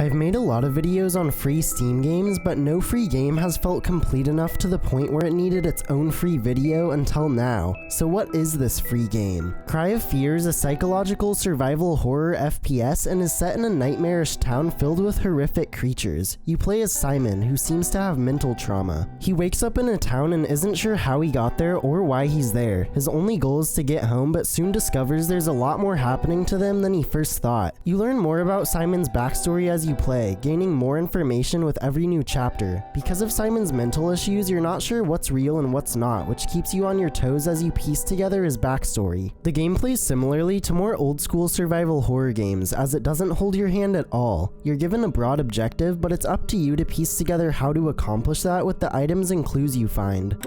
I've made a lot of videos on free Steam games, but no free game has felt complete enough to the point where it needed its own free video until now. So what is this free game? Cry of Fear is a psychological survival horror FPS and is set in a nightmarish town filled with horrific creatures. You play as Simon, who seems to have mental trauma. He wakes up in a town and isn't sure how he got there or why he's there. His only goal is to get home, but soon discovers there's a lot more happening to them than he first thought. You learn more about Simon's backstory as you play, gaining more information with every new chapter. Because of Simon's mental issues, you're not sure what's real and what's not, which keeps you on your toes as you piece together his backstory. The game plays similarly to more old-school survival horror games, as it doesn't hold your hand at all. You're given a broad objective, but it's up to you to piece together how to accomplish that with the items and clues you find.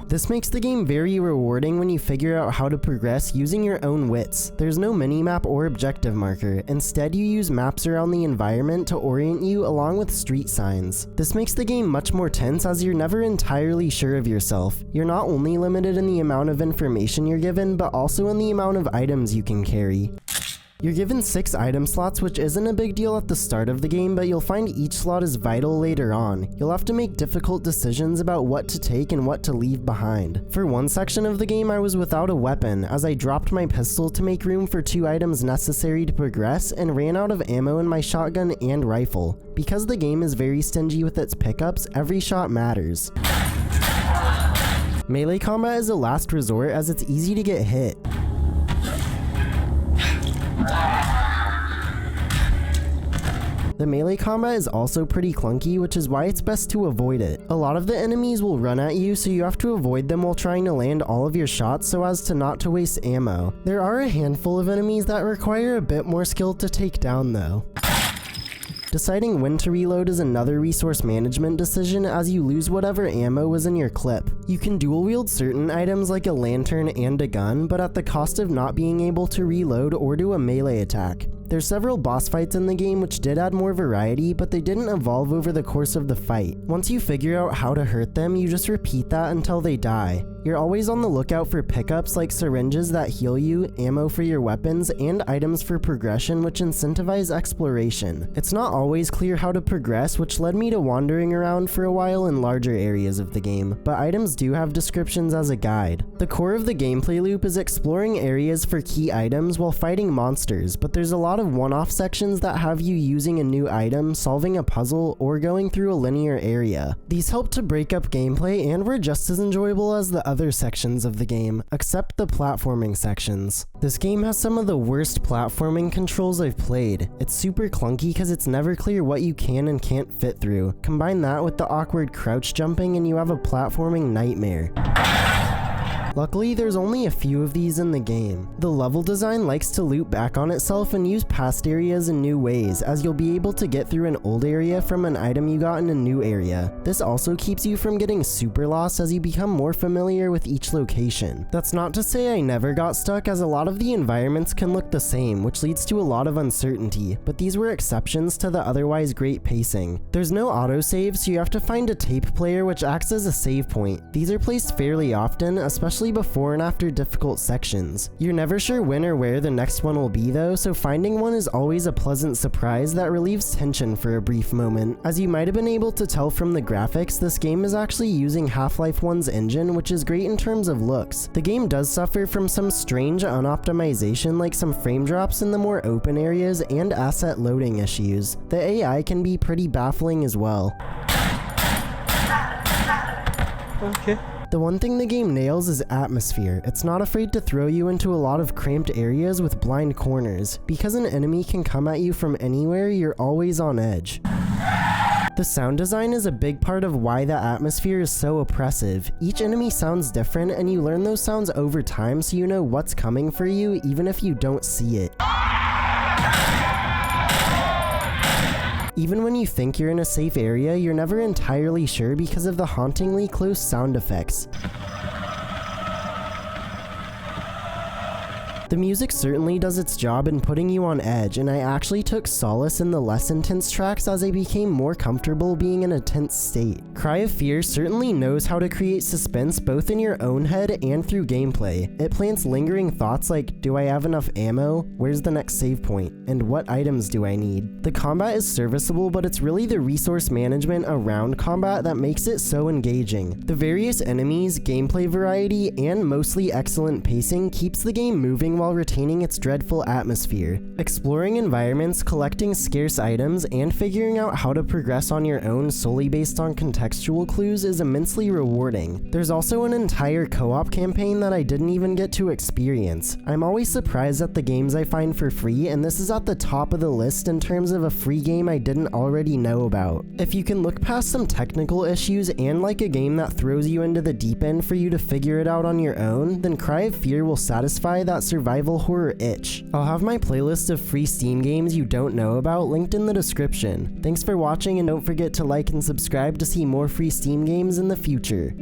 This makes the game very rewarding when you figure out how to progress using your own wits. There's no minimap or objective marker. Instead, you use maps around the environment to orient you along with street signs. This makes the game much more tense as you're never entirely sure of yourself. You're not only limited in the amount of information you're given, but also in the amount of items you can carry. You're given 6 item slots, which isn't a big deal at the start of the game, but you'll find each slot is vital later on. You'll have to make difficult decisions about what to take and what to leave behind. For one section of the game, I was without a weapon, as I dropped my pistol to make room for 2 items necessary to progress and ran out of ammo in my shotgun and rifle. Because the game is very stingy with its pickups, every shot matters. Melee combat is a last resort as it's easy to get hit. The melee combat is also pretty clunky, which is why it's best to avoid it. A lot of the enemies will run at you, so you have to avoid them while trying to land all of your shots so as to not to waste ammo. There are a handful of enemies that require a bit more skill to take down though. Deciding when to reload is another resource management decision, as you lose whatever ammo was in your clip. You can dual wield certain items like a lantern and a gun, but at the cost of not being able to reload or do a melee attack. There's several boss fights in the game which did add more variety, but they didn't evolve over the course of the fight. Once you figure out how to hurt them, you just repeat that until they die. You're always on the lookout for pickups like syringes that heal you, ammo for your weapons, and items for progression which incentivize exploration. It's not always clear how to progress, which led me to wandering around for a while in larger areas of the game, but items do have descriptions as a guide. The core of the gameplay loop is exploring areas for key items while fighting monsters, but there's a lot of one-off sections that have you using a new item, solving a puzzle, or going through a linear area. These help to break up gameplay and were just as enjoyable as the other sections of the game, except the platforming sections. This game has some of the worst platforming controls I've played. It's super clunky because it's never clear what you can and can't fit through. Combine that with the awkward crouch jumping and you have a platforming nightmare. Luckily, there's only a few of these in the game. The level design likes to loop back on itself and use past areas in new ways, as you'll be able to get through an old area from an item you got in a new area. This also keeps you from getting super lost as you become more familiar with each location. That's not to say I never got stuck, as a lot of the environments can look the same, which leads to a lot of uncertainty, but these were exceptions to the otherwise great pacing. There's no autosave, so you have to find a tape player which acts as a save point. These are placed fairly often, especially before and after difficult sections. You're never sure when or where the next one will be though, so finding one is always a pleasant surprise that relieves tension for a brief moment. As you might have been able to tell from the graphics, this game is actually using Half-Life 1's engine, which is great in terms of looks. The game does suffer from some strange unoptimization, like some frame drops in the more open areas and asset loading issues. The AI can be pretty baffling as well. Okay. The one thing the game nails is atmosphere. It's not afraid to throw you into a lot of cramped areas with blind corners. Because an enemy can come at you from anywhere, you're always on edge. The sound design is a big part of why the atmosphere is so oppressive. Each enemy sounds different, and you learn those sounds over time so you know what's coming for you even if you don't see it. Even when you think you're in a safe area, you're never entirely sure because of the hauntingly close sound effects. The music certainly does its job in putting you on edge, and I actually took solace in the less intense tracks as I became more comfortable being in a tense state. Cry of Fear certainly knows how to create suspense both in your own head and through gameplay. It plants lingering thoughts like, do I have enough ammo? Where's the next save point? And what items do I need? The combat is serviceable, but it's really the resource management around combat that makes it so engaging. The various enemies, gameplay variety, and mostly excellent pacing keeps the game moving while retaining its dreadful atmosphere. Exploring environments, collecting scarce items, and figuring out how to progress on your own solely based on contextual clues is immensely rewarding. There's also an entire co-op campaign that I didn't even get to experience. I'm always surprised at the games I find for free, and this is at the top of the list in terms of a free game I didn't already know about. If you can look past some technical issues and like a game that throws you into the deep end for you to figure it out on your own, then Cry of Fear will satisfy that survival horror itch. I'll have my playlist of free Steam games you don't know about linked in the description. Thanks for watching, and don't forget to like and subscribe to see more free Steam games in the future.